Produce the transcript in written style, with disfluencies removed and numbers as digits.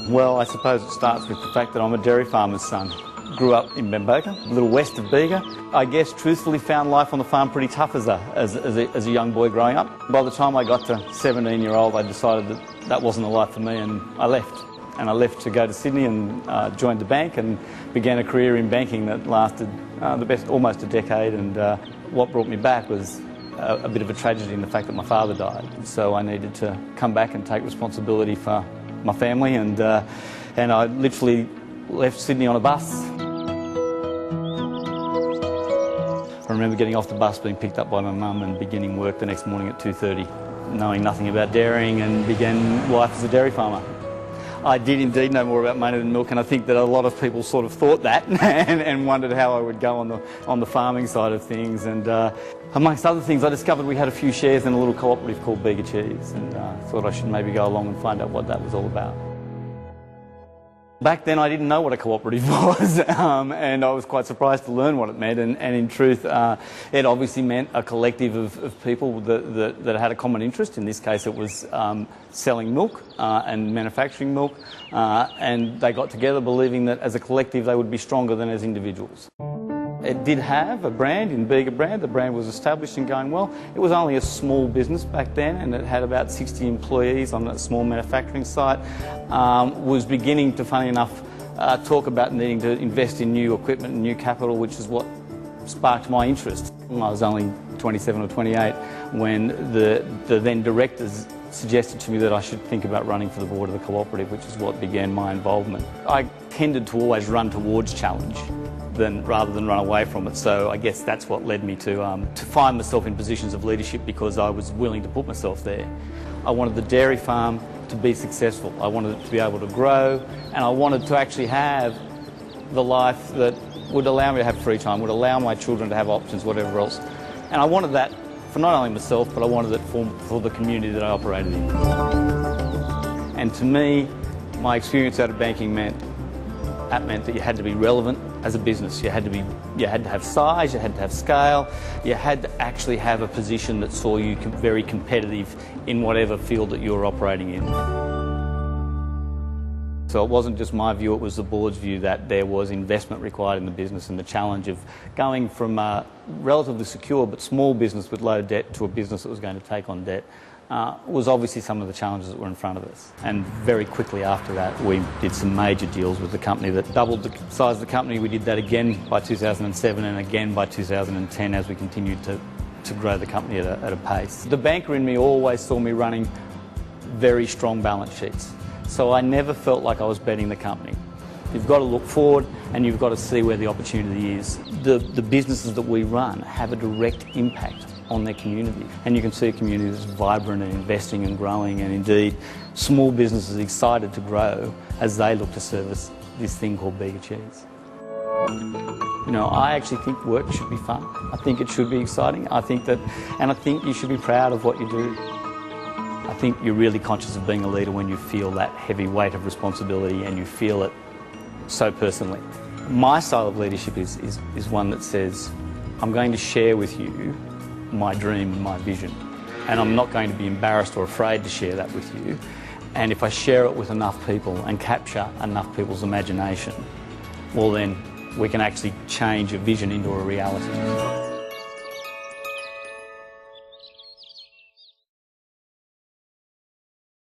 Well, I suppose it starts with the fact that I'm a dairy farmer's son. Grew up in Bamboka, a little west of Bega. I guess truthfully found life on the farm pretty tough as a young boy growing up. By the time I got to 17-year-old, I decided that that wasn't the life for me, and I left. And I left to go to Sydney and joined the bank and began a career in banking that lasted almost a decade. And what brought me back was a bit of a tragedy in the fact that my father died. So I needed to come back and take responsibility for my family, and I literally left Sydney on a bus. I remember getting off the bus, being picked up by my mum and beginning work the next morning at 2:30, knowing nothing about dairying, and began life as a dairy farmer. I did indeed know more about money than milk, and I think that a lot of people sort of thought that and wondered how I would go on the farming side of things. And amongst other things, I discovered we had a few shares in a little cooperative called Bega Cheese, and thought I should maybe go along and find out what that was all about. Back then I didn't know what a cooperative was, and I was quite surprised to learn what it meant, and in truth it obviously meant a collective of people that had a common interest. In this case it was selling milk and manufacturing milk, and they got together believing that as a collective they would be stronger than as individuals. It did have a brand in Bega Brand. The brand was established and going well. It was only a small business back then, and it had about 60 employees on a small manufacturing site. Was beginning to, funny enough, talk about needing to invest in new equipment and new capital, which is what sparked my interest. I was only 27 or 28 when the then directors suggested to me that I should think about running for the board of the cooperative, which is what began my involvement. I tended to always run towards challenge rather than run away from it, so I guess that's what led me to find myself in positions of leadership, because I was willing to put myself there. I wanted the dairy farm to be successful. I wanted it to be able to grow, and I wanted to actually have the life that would allow me to have free time, would allow my children to have options, whatever else. And I wanted that for not only myself, but I wanted it for the community that I operated in. And to me, my experience out of banking meant that you had to be relevant as a business. You had to have size, you had to have scale, you had to actually have a position that saw you very competitive in whatever field that you were operating in. So it wasn't just my view, it was the board's view that there was investment required in the business, and the challenge of going from a relatively secure but small business with low debt to a business that was going to take on debt was obviously some of the challenges that were in front of us. And very quickly after that we did some major deals with the company that doubled the size of the company. We did that again by 2007 and again by 2010 as we continued to grow the company at a pace. The banker in me always saw me running very strong balance sheets, so I never felt like I was betting the company. You've got to look forward and you've got to see where the opportunity is. The businesses that we run have a direct impact on their community, and you can see a community that's vibrant and investing and growing, and indeed small businesses excited to grow as they look to service this thing called Bega Cheese. You know, I actually think work should be fun. I think it should be exciting. I think you should be proud of what you do. I think you're really conscious of being a leader when you feel that heavy weight of responsibility and you feel it so personally. My style of leadership is one that says, I'm going to share with you my dream and my vision, and I'm not going to be embarrassed or afraid to share that with you. And if I share it with enough people and capture enough people's imagination, well then we can actually change a vision into a reality.